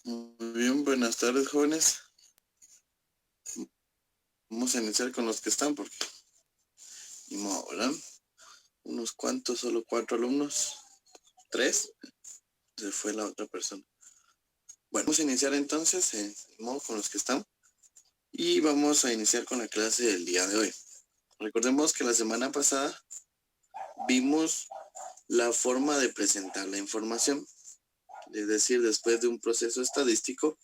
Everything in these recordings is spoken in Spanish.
Muy bien, buenas tardes, jóvenes. Vamos a iniciar con los que están porque ni modo, ¿verdad? Unos cuantos, solo 4 alumnos. 3. Se fue la otra persona. Bueno, vamos a iniciar entonces, ni modo, con los que están. Y vamos a iniciar con la clase del día de hoy. Recordemos que la semana pasada vimos la forma de presentar la información. Es decir, después de un proceso estadístico,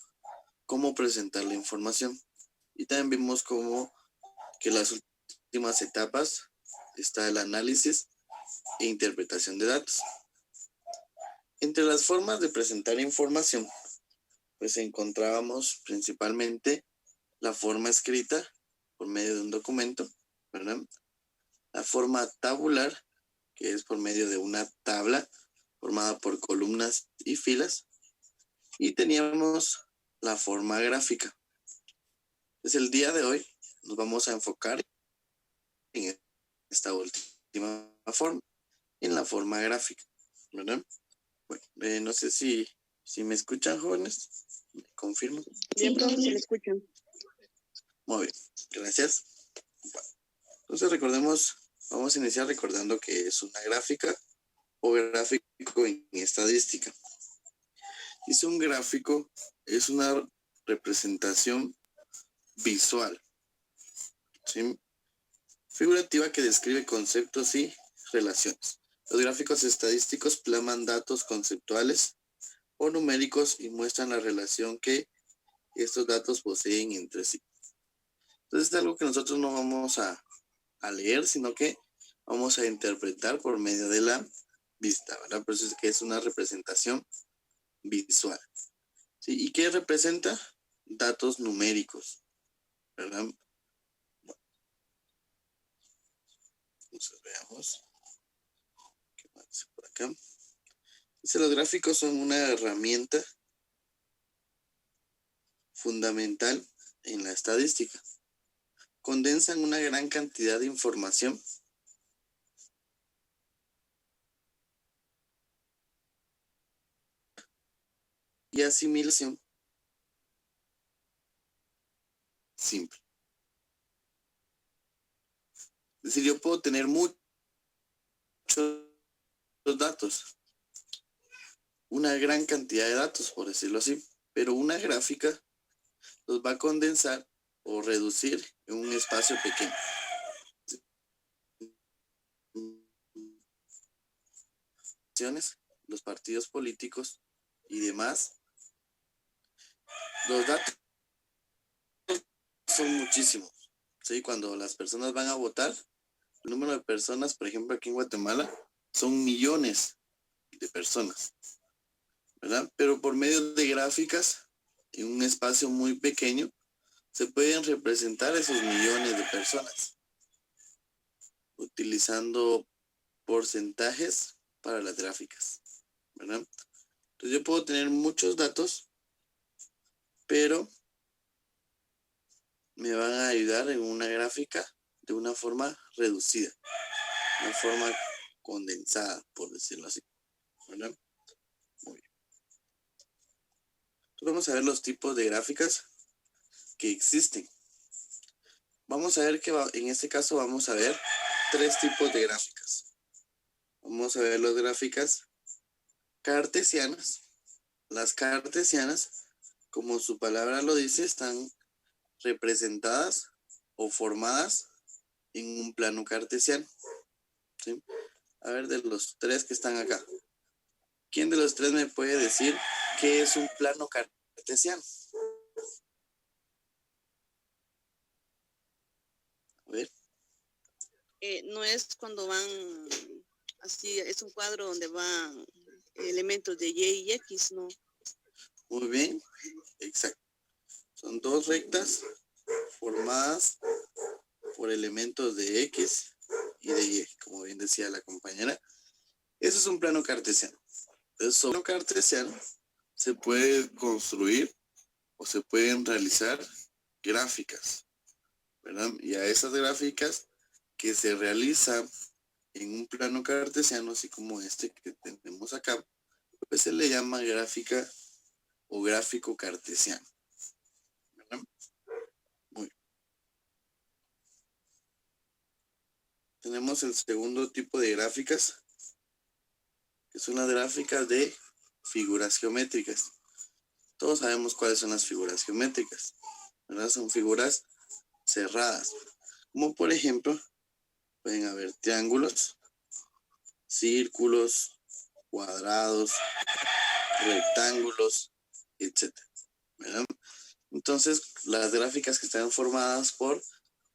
cómo presentar la información. Y también vimos cómo que las últimas etapas está el análisis e interpretación de datos. Entre las formas de presentar información, pues encontrábamos principalmente la forma escrita por medio de un documento, ¿verdad? La forma tabular, que es por medio de una tabla formada por columnas y filas, y teníamos la forma gráfica. Pues el día de hoy nos vamos a enfocar en esta última forma, en la forma gráfica, ¿verdad? Bueno, no sé si me escuchan, jóvenes. ¿Me confirman? Bien, profe, se le escucha. Muy bien, gracias. Bueno, entonces vamos a iniciar recordando que es una gráfica o gráfico en estadística. Dice un gráfico es una representación visual, ¿sí? Figurativa que describe conceptos y relaciones. Los gráficos estadísticos plasman datos conceptuales o numéricos y muestran la relación que estos datos poseen entre sí. Entonces es algo que nosotros no vamos a leer, sino que vamos a interpretar por medio de la vista, ¿verdad? Por eso es que es una representación visual. ¿Sí? ¿Y qué representa? Datos numéricos, ¿verdad? Bueno, entonces veamos. ¿Qué más dice por acá? Dice, los gráficos son una herramienta fundamental en la estadística. Condensan una gran cantidad de información y asimilación simple. Es decir, yo puedo tener muchos datos, una gran cantidad de datos, por decirlo así, pero una gráfica los va a condensar o reducir en un espacio pequeño. Los partidos políticos y demás, los datos son muchísimos, ¿sí? Cuando las personas van a votar, el número de personas, por ejemplo, aquí en Guatemala, son millones de personas, ¿verdad? Pero por medio de gráficas, en un espacio muy pequeño, se pueden representar esos millones de personas, utilizando porcentajes para las gráficas, ¿verdad? Entonces yo puedo tener muchos datos, pero me van a ayudar en una gráfica de una forma reducida, una forma condensada, por decirlo así, ¿verdad? Muy bien. Entonces vamos a ver los tipos de gráficas que existen. Vamos a ver que en este caso vamos a ver 3 tipos de gráficas. Vamos a ver las gráficas cartesianas. Las cartesianas, como su palabra lo dice, están representadas o formadas en un plano cartesiano, ¿sí? A ver, de los 3 que están acá, ¿quién de los 3 me puede decir qué es un plano cartesiano? A ver. No es cuando van así, es un cuadro donde van elementos de Y y X, ¿no? Muy bien, exacto. Son 2 rectas formadas por elementos de X y de Y, como bien decía la compañera. Eso es un plano cartesiano. Entonces, sobre un plano cartesiano se puede construir o se pueden realizar gráficas, ¿verdad? Y a esas gráficas que se realizan en un plano cartesiano, así como este que tenemos acá, pues se le llama gráfica o gráfico cartesiano. ¿Verdad? Muy bien. Tenemos el segundo tipo de gráficas, que son las gráficas de figuras geométricas. Todos sabemos cuáles son las figuras geométricas, ¿verdad? Son figuras cerradas, como por ejemplo, pueden haber triángulos, círculos, cuadrados, rectángulos, etc. ¿Verdad? Entonces, las gráficas que están formadas por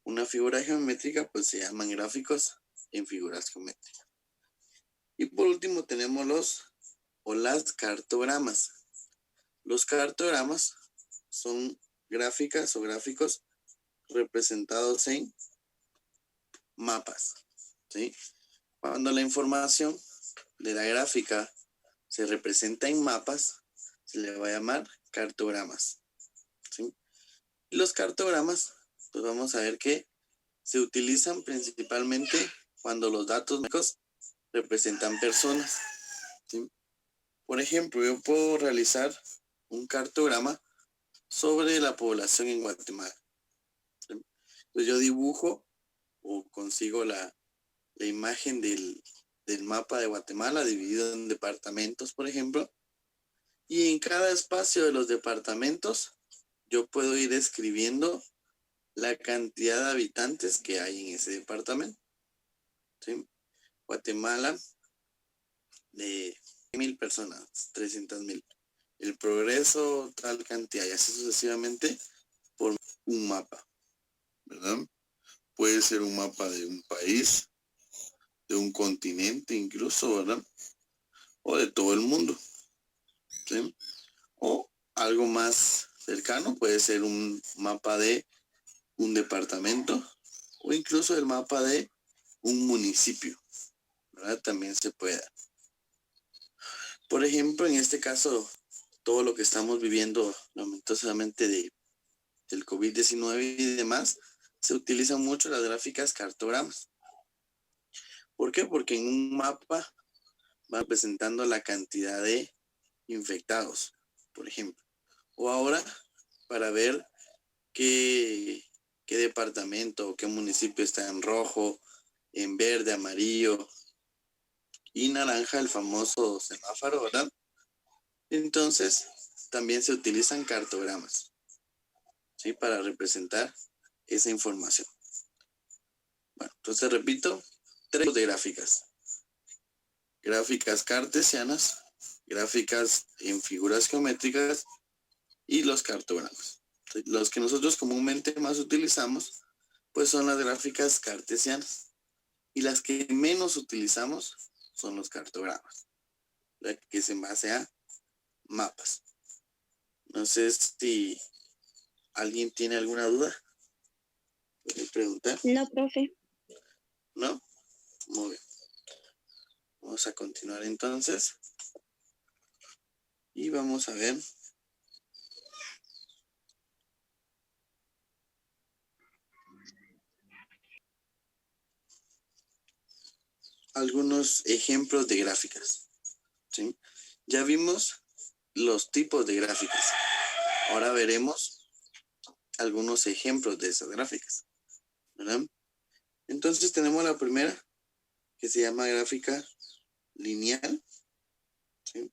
una figura geométrica, pues se llaman gráficos en figuras geométricas. Y por último tenemos las cartogramas. Los cartogramas son gráficas o gráficos representados en mapas, ¿sí? Cuando la información de la gráfica se representa en mapas, se le va a llamar cartogramas, ¿sí? Y los cartogramas, pues vamos a ver que se utilizan principalmente cuando los datos numéricos representan personas, ¿sí? Por ejemplo, yo puedo realizar un cartograma sobre la población en Guatemala, ¿sí? Entonces yo dibujo o consigo la imagen del mapa de Guatemala dividido en departamentos, por ejemplo, y en cada espacio de los departamentos yo puedo ir escribiendo la cantidad de habitantes que hay en ese departamento, ¿sí? Guatemala de 1,000 personas, 300,000. El Progreso, tal cantidad, y así sucesivamente por un mapa, ¿verdad? Puede ser un mapa de un país, de un continente incluso, ¿verdad? O de todo el mundo, ¿sí? O algo más cercano, puede ser un mapa de un departamento o incluso el mapa de un municipio, ¿verdad? También se puede. Por ejemplo, en este caso, todo lo que estamos viviendo lamentosamente del COVID-19 y demás, se utilizan mucho las gráficas cartogramas. ¿Por qué? Porque en un mapa va representando la cantidad de infectados, por ejemplo. O ahora, para ver qué departamento o qué municipio está en rojo, en verde, amarillo y naranja, el famoso semáforo, ¿verdad? Entonces, también se utilizan cartogramas, ¿sí? Para representar esa información. Bueno, entonces repito, 3 tipos de gráficas. Gráficas cartesianas, gráficas en figuras geométricas y los cartogramas. Los que nosotros comúnmente más utilizamos, pues son las gráficas cartesianas. Y las que menos utilizamos son los cartogramas, la que es en base a mapas. No sé si alguien tiene alguna duda. ¿Puede preguntar? No, profe. ¿No? Muy bien. Vamos a continuar entonces. Y vamos a ver. Algunos ejemplos de gráficas, ¿sí? Ya vimos los tipos de gráficas. Ahora veremos algunos ejemplos de esas gráficas, ¿verdad? Entonces tenemos la primera, que se llama gráfica lineal, ¿sí?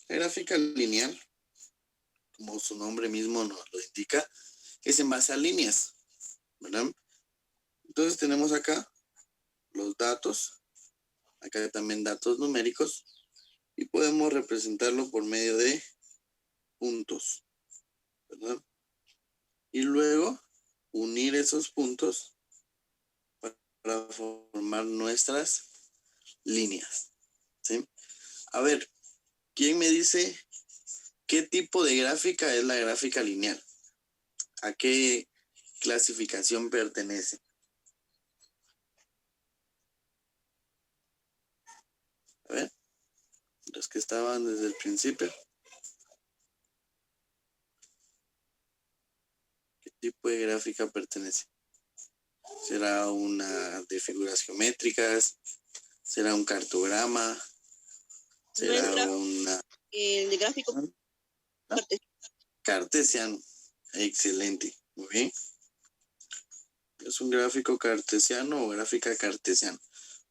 La gráfica lineal, como su nombre mismo nos lo indica, es en base a líneas, ¿verdad? Entonces tenemos acá los datos, acá también datos numéricos, y podemos representarlo por medio de puntos, ¿verdad? Y luego unir esos puntos para formar nuestras líneas, ¿sí? A ver, ¿quién me dice qué tipo de gráfica es la gráfica lineal? ¿A qué clasificación pertenece? A ver, los que estaban desde el principio. ¿Qué tipo de gráfica pertenece? ¿Será una de figuras geométricas? ¿Será un cartograma? Será una... El gráfico cartesiano. Excelente. Muy bien. Es un gráfico cartesiano o gráfica cartesiana.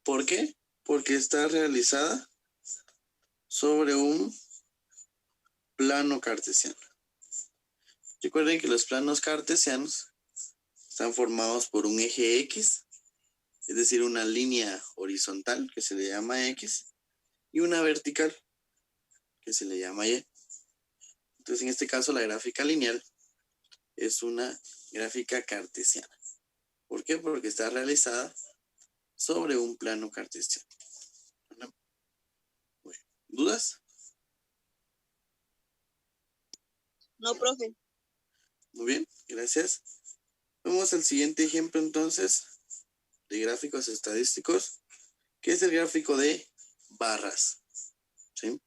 ¿Por qué? Porque está realizada sobre un plano cartesiano. Recuerden que los planos cartesianos están formados por un eje X, es decir, una línea horizontal que se le llama X, y una vertical que se le llama Y. Entonces, en este caso, la gráfica lineal es una gráfica cartesiana. ¿Por qué? Porque está realizada sobre un plano cartesiano. ¿Dudas? No, profe. Muy bien, gracias. Vamos al siguiente ejemplo entonces de gráficos estadísticos, que es el gráfico de barras. ¿Sí?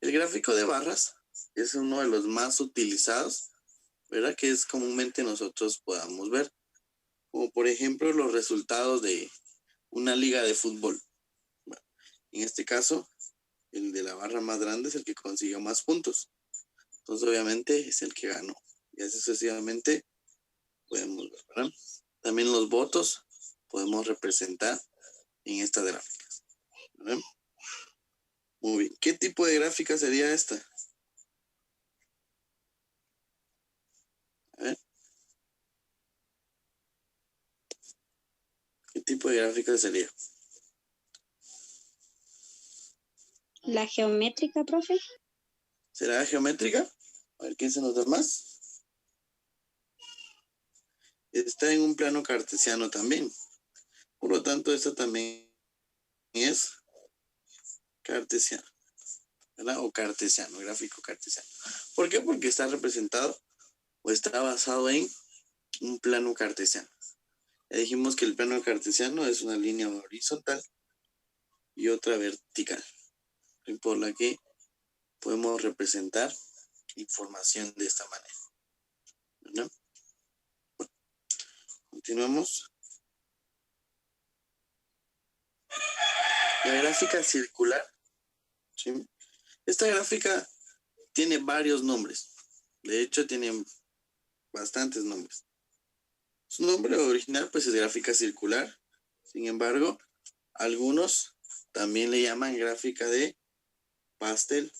El gráfico de barras es uno de los más utilizados, ¿verdad? Que es comúnmente nosotros podamos ver, como por ejemplo los resultados de una liga de fútbol. Bueno, en este caso, el de la barra más grande es el que consiguió más puntos. Entonces, obviamente, es el que ganó. Y así sucesivamente podemos ver, ¿verdad? También los votos podemos representar en estas gráficas, ¿verdad? Muy bien. ¿Qué tipo de gráfica sería esta? A ver. ¿Qué tipo de gráfica sería? La geométrica, profe. ¿Será geométrica? A ver, ¿quién se nos da más? Está en un plano cartesiano también. Por lo tanto, esta también es cartesiano, ¿verdad? O cartesiano, gráfico cartesiano. ¿Por qué? Porque está representado o está basado en un plano cartesiano. Ya dijimos que el plano cartesiano es una línea horizontal y otra vertical, por la que podemos representar información de esta manera, ¿verdad? Bueno, continuamos. La gráfica circular, ¿sí? Esta gráfica tiene varios nombres. De hecho, tiene bastantes nombres. Su nombre original, pues, es gráfica circular. Sin embargo, algunos también le llaman gráfica de pastel,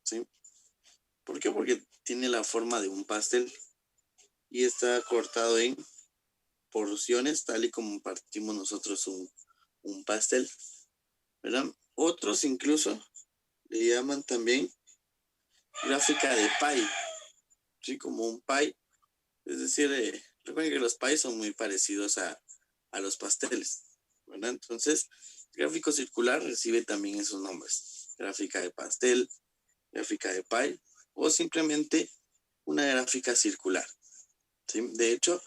¿sí? ¿Por qué? Porque tiene la forma de un pastel y está cortado en porciones, tal y como partimos nosotros un pastel, ¿verdad? Otros incluso le llaman también gráfica de pie, ¿sí? Como un pie. Es decir, recuerden que los pies son muy parecidos a los pasteles, ¿verdad? Entonces, el gráfico circular recibe también esos nombres. Gráfica de pastel, gráfica de pie o simplemente una gráfica circular, ¿sí? De hecho,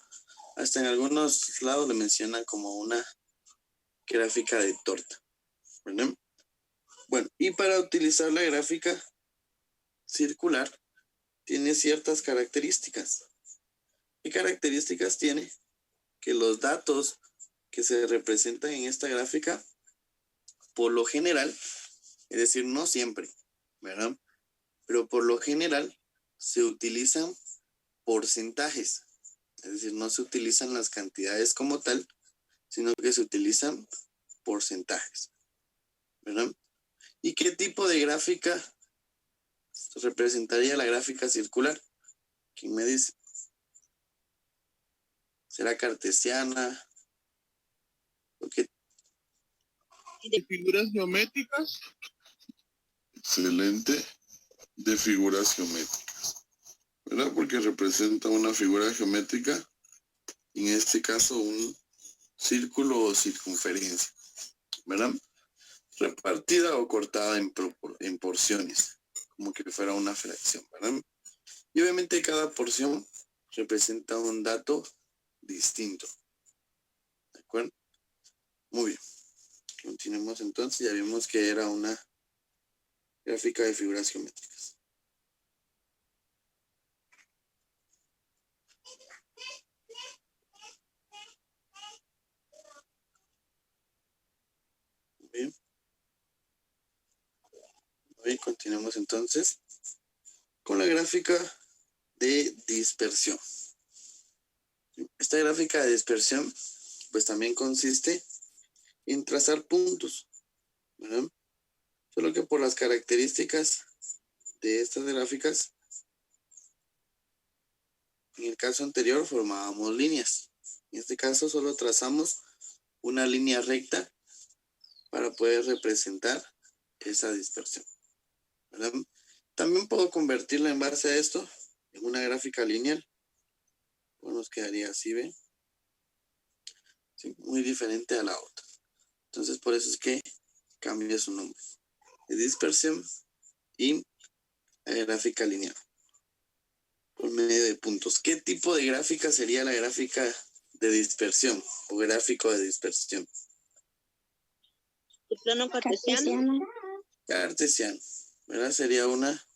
hasta en algunos lados le mencionan como una gráfica de torta, ¿verdad? Bueno, y para utilizar la gráfica circular tiene ciertas características. ¿Qué características tiene? Que los datos que se representan en esta gráfica, por lo general, es decir, no siempre, ¿verdad? Pero por lo general se utilizan porcentajes, es decir, no se utilizan las cantidades como tal, sino que se utilizan porcentajes, ¿verdad? ¿Y qué tipo de gráfica representaría la gráfica circular? ¿Quién me dice? ¿Será cartesiana? ¿O qué? ¿De figuras geométricas? Excelente. De figuras geométricas, ¿verdad? Porque representa una figura geométrica, en este caso un círculo o circunferencia, ¿verdad? Repartida o cortada en porciones, como que fuera una fracción, ¿verdad? Y obviamente cada porción representa un dato distinto, ¿de acuerdo? Muy bien, continuemos entonces. Ya vimos que era una gráfica de figuras geométricas. Muy bien. Continuemos entonces con la gráfica de dispersión. Esta gráfica de dispersión pues también consiste en trazar puntos, ¿verdad? Solo que por las características de estas gráficas, en el caso anterior formábamos líneas. En este caso solo trazamos una línea recta para poder representar esa dispersión, ¿verdad? También puedo convertirla en base a esto en una gráfica lineal. Pues nos quedaría así, ¿ven? Sí, muy diferente a la otra. Entonces por eso es que cambia su nombre de dispersión y gráfica lineal por medio de puntos. ¿Qué tipo de gráfica sería la gráfica de dispersión o gráfico de dispersión? El plano cartesiano. Cartesiano, ¿verdad? Sería una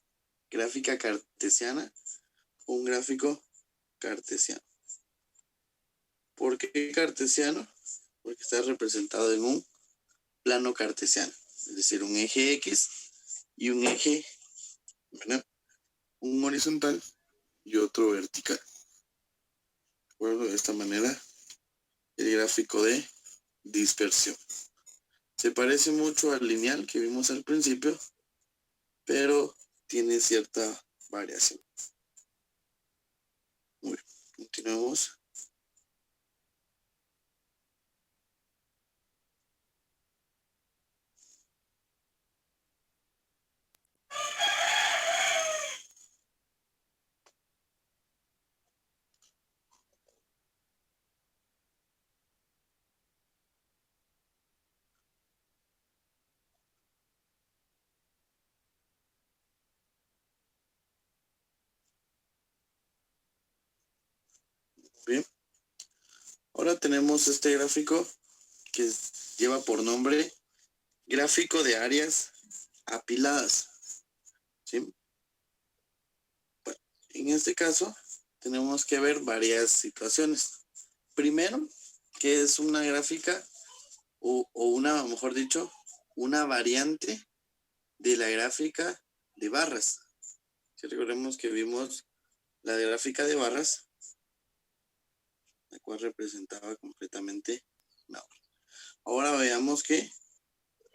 gráfica cartesiana o un gráfico cartesiano. ¿Por qué cartesiano? Porque está representado en un plano cartesiano, es decir, un eje X y un eje, ¿verdad? Un horizontal y otro vertical. ¿De acuerdo? De esta manera, el gráfico de dispersión. Se parece mucho al lineal que vimos al principio, pero tiene cierta variación. Muy bien, continuemos. Bien. Ahora tenemos este gráfico que lleva por nombre gráfico de áreas apiladas. ¿Sí? Bueno, en este caso tenemos que ver varias situaciones. Primero, que es una gráfica o una, mejor dicho, una variante de la gráfica de barras. Si recordemos que vimos la gráfica de barras, la cual representaba completamente una barra. Ahora veamos que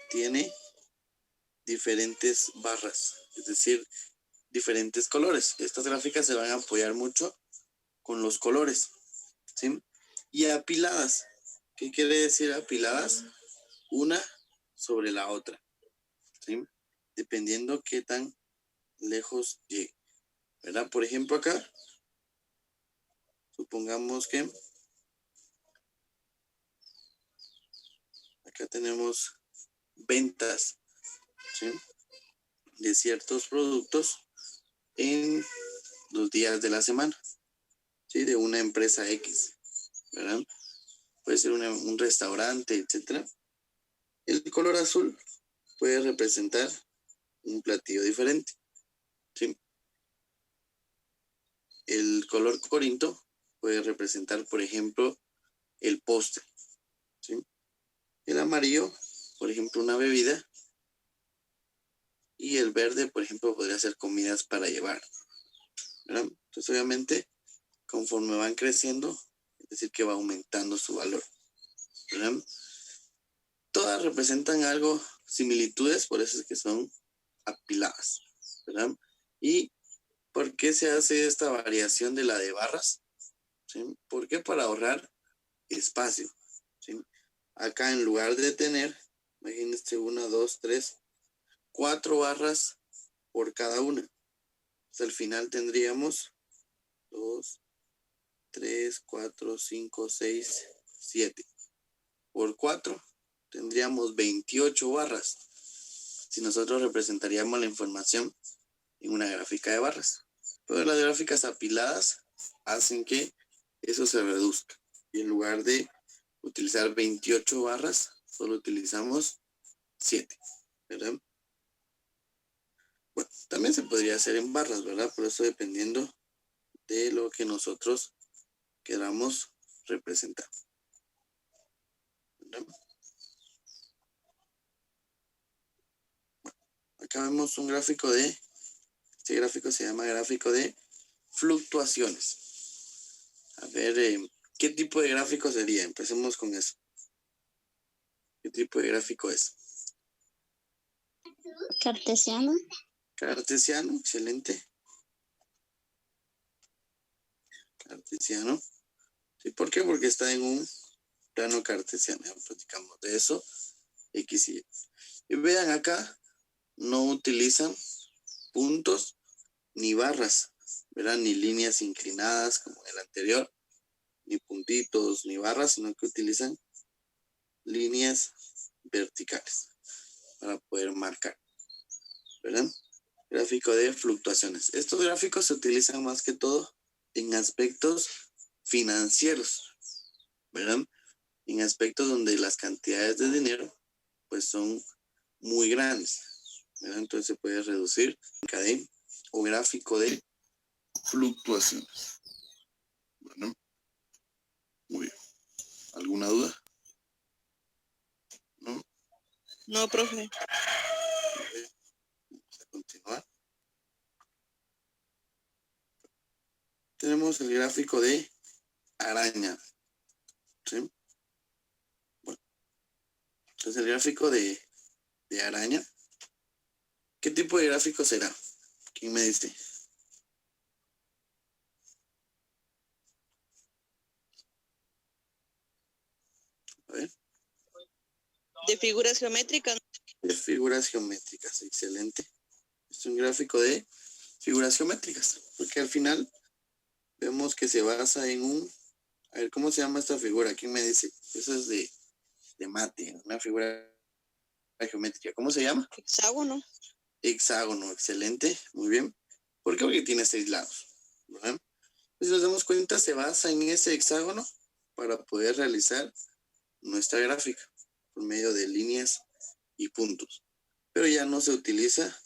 tiene diferentes barras, es decir, diferentes colores. Estas gráficas se van a apoyar mucho con los colores, ¿sí? Y apiladas. ¿Qué quiere decir apiladas? Una sobre la otra, ¿sí? Dependiendo qué tan lejos llegue, ¿verdad? Por ejemplo, acá, supongamos que acá tenemos ventas, ¿sí? De ciertos productos en los días de la semana, ¿sí? De una empresa X, ¿verdad? Puede ser un restaurante, etcétera. El color azul puede representar un platillo diferente, ¿sí? El color corinto puede representar, por ejemplo, el postre, ¿sí? El amarillo, por ejemplo, una bebida. Y el verde, por ejemplo, podría ser comidas para llevar, ¿verdad? Entonces, obviamente, conforme van creciendo, es decir, que va aumentando su valor, ¿verdad? Todas representan algo, similitudes, por eso es que son apiladas, ¿verdad? ¿Y por qué se hace esta variación de la de barras? ¿Sí? ¿Por qué? Para ahorrar espacio, ¿sí? Acá en lugar de tener, imagínense 1, 2, 3, 4 barras por cada una. Hasta el final tendríamos 2, 3, 4, 5, 6, 7. Por 4 tendríamos 28 barras. Si nosotros representaríamos la información en una gráfica de barras. Pero las gráficas apiladas hacen que eso se reduzca. Y en lugar de utilizar 28 barras, solo utilizamos 7, ¿verdad? Bueno, también se podría hacer en barras, ¿verdad? Por eso dependiendo de lo que nosotros queramos representar, ¿verdad? Bueno, acá vemos un gráfico este gráfico se llama gráfico de fluctuaciones. A ver, ¿qué tipo de gráfico sería? Empecemos con eso. ¿Qué tipo de gráfico es? Cartesiano. Cartesiano, excelente. Cartesiano. ¿Sí? ¿Por qué? Porque está en un plano cartesiano. Ya platicamos de eso. X y Y. Y vean acá, no utilizan puntos ni barras, ¿verdad? Ni líneas inclinadas como el anterior, ni puntitos, ni barras, sino que utilizan líneas verticales para poder marcar, ¿verdad? Gráfico de fluctuaciones. Estos gráficos se utilizan más que todo en aspectos financieros, ¿verdad? En aspectos donde las cantidades de dinero pues son muy grandes, ¿verdad? Entonces se puede reducir cadena o gráfico de Fluctuaciones. Bueno, muy bien. ¿Alguna duda? ¿No? No, profe. Vamos a continuar. Tenemos el gráfico de araña, ¿sí? Bueno, entonces el gráfico de araña, ¿qué tipo de gráfico será? ¿Quién me dice? A ver. De figuras geométricas. De figuras geométricas, excelente. Es un gráfico de figuras geométricas, porque al final vemos que se basa en un... A ver, ¿cómo se llama esta figura? ¿Quién me dice? Eso es de mate, una figura geométrica. ¿Cómo se llama? Hexágono. Hexágono, excelente, muy bien. ¿Por qué? Porque tiene 6 lados, ¿verdad? Si nos damos cuenta, se basa en ese hexágono para poder realizar nuestra gráfica por medio de líneas y puntos. Pero ya no se utiliza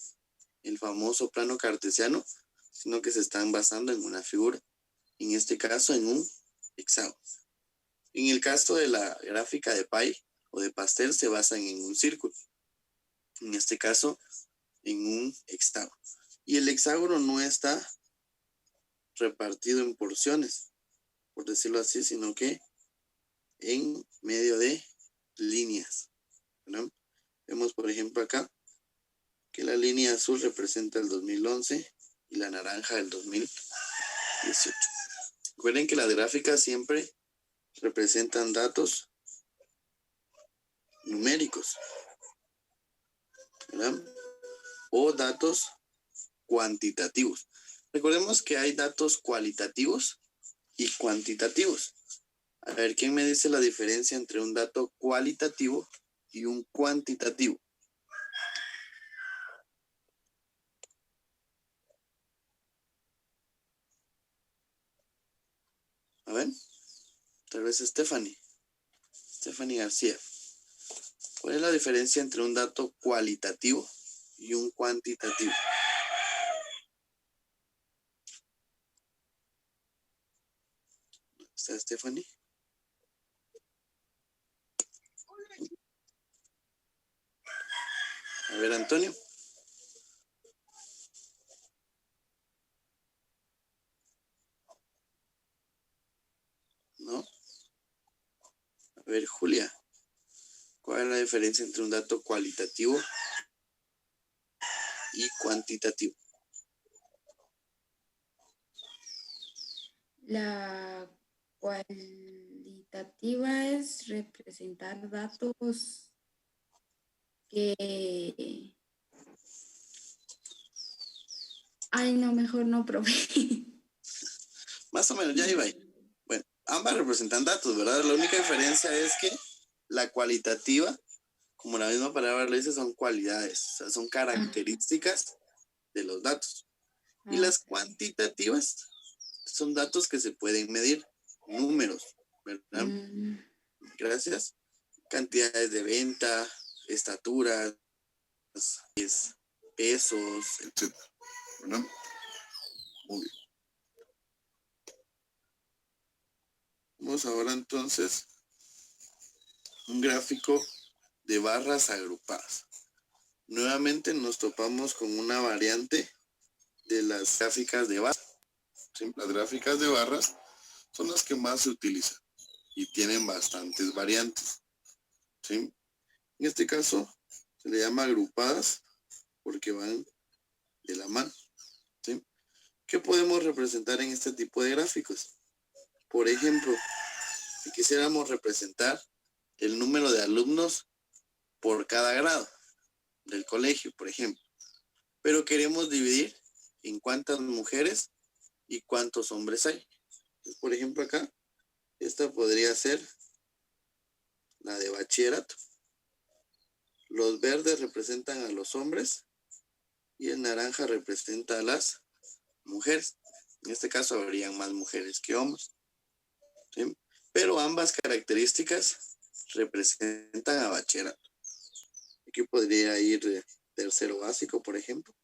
el famoso plano cartesiano, sino que se están basando en una figura, en este caso en un hexágono. En el caso de la gráfica de pie o de pastel se basan en un círculo, en este caso en un hexágono. Y el hexágono no está repartido en porciones, por decirlo así, sino que en medio de líneas, ¿no? Vemos, por ejemplo, acá que la línea azul representa el 2011 y la naranja el 2018. Recuerden que las gráficas siempre representan datos numéricos, ¿verdad? O datos cuantitativos. Recordemos que hay datos cualitativos y cuantitativos. A ver, ¿quién me dice la diferencia entre un dato cualitativo y un cuantitativo? A ver, tal vez Stephanie García. ¿Cuál es la diferencia entre un dato cualitativo y un cuantitativo? ¿Está Stephanie? A ver, Antonio. ¿No? A ver, Julia. ¿Cuál es la diferencia entre un dato cualitativo y cuantitativo? La cualitativa es representar datos que... Ay, no, mejor no, profe. Más o menos, ya iba ahí. Bueno, ambas representan datos, ¿verdad? La única diferencia es que la cualitativa, como la misma palabra lo dice, son cualidades, o sea, son características de los datos. Y las cuantitativas son datos que se pueden medir, números, ¿verdad? Gracias. Cantidades de venta, estaturas, pesos, etc. ¿Verdad? Muy bien. Vamos ahora entonces un gráfico de barras agrupadas. nuevamente nos topamos con una variante de las gráficas de barras. ¿Sí? Las gráficas de barras son las que más se utilizan y tienen bastantes variantes. ¿Sí? En este caso se le llama agrupadas porque van de la mano. ¿Sí? ¿Qué podemos representar en este tipo de gráficos? Por ejemplo, si quisiéramos representar el número de alumnos por cada grado del colegio, por ejemplo, pero queremos dividir en cuántas mujeres y cuántos hombres hay. Entonces, por ejemplo, acá, esta podría ser la de bachillerato. Los verdes representan a los hombres y el naranja representa a las mujeres. En este caso habrían más mujeres que hombres. ¿Sí? Pero ambas características representan a bachillerato. Aquí podría ir tercero básico, por ejemplo.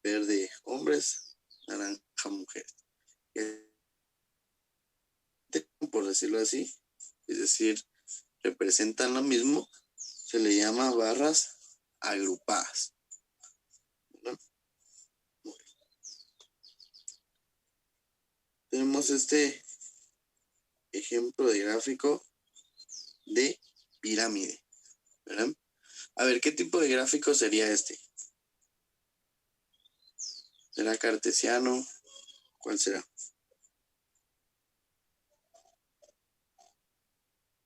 Verde hombres, naranja mujeres. Por decirlo así, es decir, representan lo mismo, se le llama barras agrupadas. ¿No? Tenemos este ejemplo de gráfico de pirámide, ¿verdad? A ver, ¿qué tipo de gráfico sería este? ¿Será cartesiano? ¿Cuál será?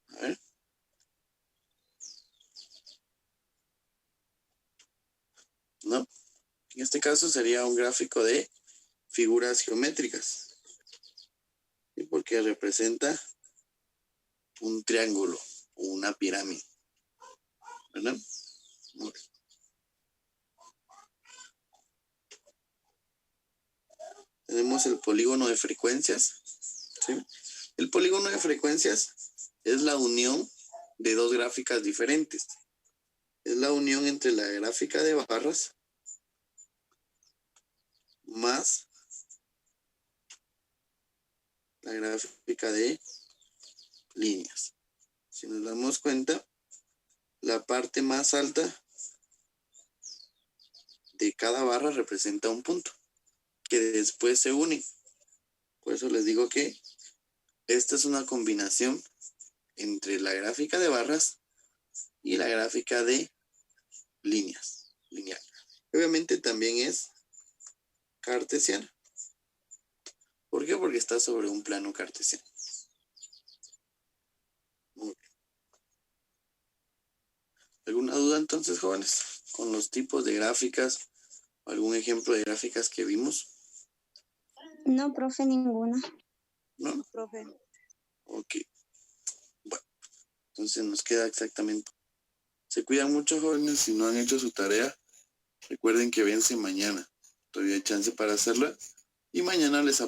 A ver. No, en este caso sería un gráfico de figuras geométricas. ¿Sí? Porque representa un triángulo o una pirámide, ¿verdad? Muy bien. Tenemos el polígono de frecuencias. ¿Sí? El polígono de frecuencias es la unión de dos gráficas diferentes. Es la unión entre la gráfica de barras más la gráfica de líneas. Si nos damos cuenta, la parte más alta de cada barra representa un punto que después se unen. Por eso les digo que esta es una combinación entre la gráfica de barras y la gráfica de líneas, lineal. Obviamente también es cartesiana. ¿Por qué? Porque está sobre un plano cartesiano. Muy bien. ¿Alguna duda entonces, jóvenes? Con los tipos de gráficas, algún ejemplo de gráficas que vimos. No, profe, ninguna. ¿No? Profe. Ok. Bueno, entonces nos queda exactamente. Se cuidan mucho, jóvenes. Si no han hecho su tarea, recuerden que vence mañana. Todavía hay chance para hacerla. Y mañana les